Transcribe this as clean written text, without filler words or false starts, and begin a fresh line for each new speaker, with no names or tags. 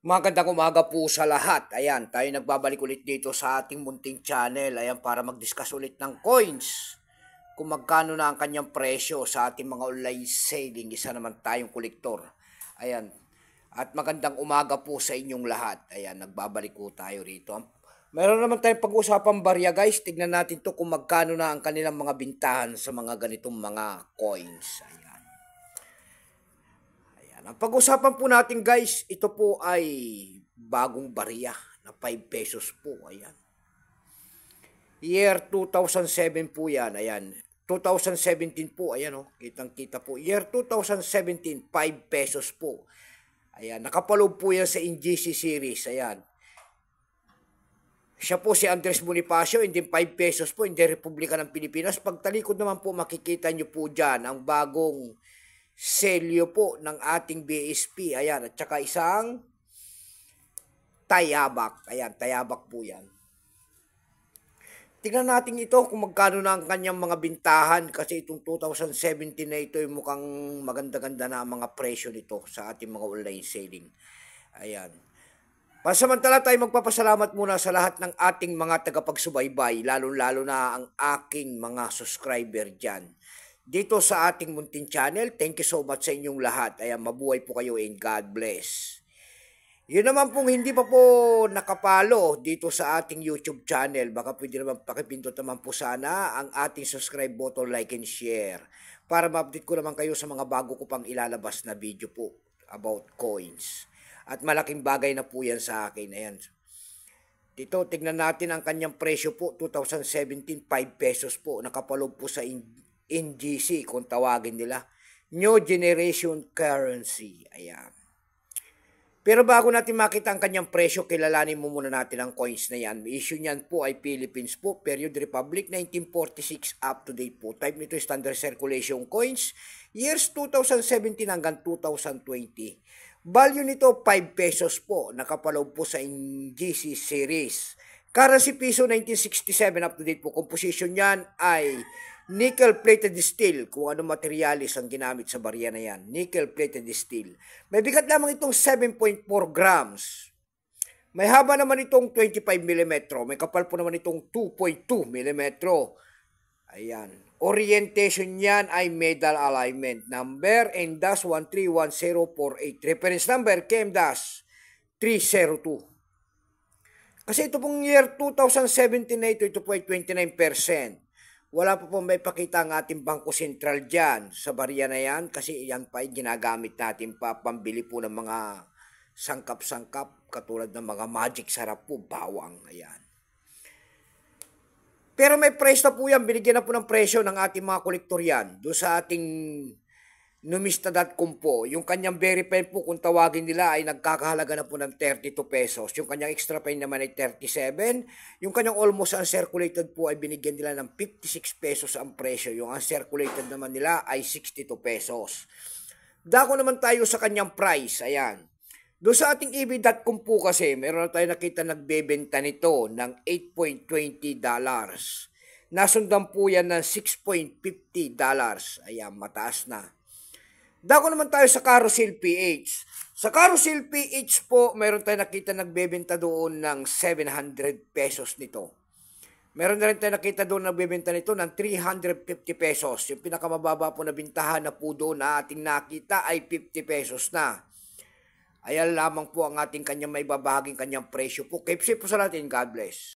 Magandang umaga po sa lahat. Ayan, tayo nagbabalik ulit dito sa ating munting channel. Ayan, para mag-discuss ulit ng coins. Kung magkano na ang kanyang presyo sa ating mga online selling. Isa naman tayong kolektor. Ayan. At magandang umaga po sa inyong lahat. Ayan, nagbabalik po tayo rito. Meron naman tayong pag-usapang barya guys. Tignan natin to kung magkano na ang kanilang mga bintahan sa mga ganitong mga coins. Ayan. Ang pag-usapan po natin guys, ito po ay bagong barya na 5 pesos po. Ayan. Year 2007 po yan. Ayan. 2017 po. Ayan o. Kitang-kita po. Year 2017, 5 pesos po. Ayan. Nakapaloob po yan sa NGC series. Ayan. Siya po si Andres Bonifacio, hindi 5 pesos po, hindi Republika ng Pilipinas. Pagtalikod naman po, makikita nyo po dyan ang bagong selyo po ng ating BSP. Ayan, at saka isang tayabak. Ayan, tayabak po yan. Tingnan natin ito kung magkano na ang kanyang mga bintahan kasi itong 2017 na ito ay mukhang maganda-ganda na ang mga presyo nito sa ating mga online selling. Ayan. Pansamantala tayo magpapasalamat muna sa lahat ng ating mga tagapagsubaybay, lalo-lalo na ang aking mga subscriber dyan. Dito sa ating munting channel, thank you so much sa inyong lahat. Ayan, mabuhay po kayo and God bless. Yun naman pong hindi pa po nakapalo dito sa ating YouTube channel, baka pwede naman pakipindot naman po sana ang ating subscribe button, like and share para ma-update ko naman kayo sa mga bago ko pang ilalabas na video po about coins. At malaking bagay na po yan sa akin. Ayan. Dito, tignan natin ang kanyang presyo po. 2017, 5 pesos po. Nakapaloob po sa NGC kung tawagin nila. New Generation Currency. Ayan. Pero bago natin makita ang kanyang presyo, kilalanin mo muna natin ang coins na yan. Issue niyan po ay Philippines po. Period Republic 1946 up to date po. Type nito standard circulation coins. Years 2017 hanggang 2020. Value nito 5 pesos po. Nakapaloob po sa NGC series. Currency piso 1967 up to date po. Composition niyan ay nickel plated steel. Kung ano materialis ang ginamit sa barya na yan. Nickel plated steel. May bigat lamang itong 7.4 grams. May haba naman itong 25 mm. May kapal po naman itong 2.2 mm. Ayan. Orientation niyan ay medal alignment. Number N-131048. Reference number KM-302. Kasi ito pong year 2017 na ito po ay 29%. Wala pa pong may pakita ang ating Bangko Sentral dyan sa barya na yan. Kasi yan pa ay ginagamit natin pa pambili po ng mga sangkap-sangkap. Katulad ng mga magic sarap po, bawang. Ayan. Pero may price na po yan, binigyan na po ng presyo ng ating mga kolektor yan. Doon sa ating numista.com po, yung kanyang verified po kung tawagin nila ay nagkakahalaga na po ng 32 pesos. Yung kanyang extra pay naman ay 37. Yung kanyang almost uncirculated po ay binigyan nila ng 56 pesos ang presyo. Yung uncirculated naman nila ay 62 pesos. Dako naman tayo sa kanyang price, ayan. Doon sa ating EB.com po kasi, meron na tayo nakita nagbebenta nito ng $8.20. Nasundan po yan ng $6.50. Ayan, mataas na. Dako naman tayo sa Carousel PH. Sa Carousel PH po, meron tayo nakita nagbebenta doon ng 700 pesos nito. Meron na rin tayo nakita doon nagbebenta nito ng 350 pesos. Yung pinakamababa po na bintahan na po doon na ating nakita ay 50 pesos na. Ayan lamang po ang ating kanyang maibabahaging kanyang presyo po. Keep safe po sa natin. God bless.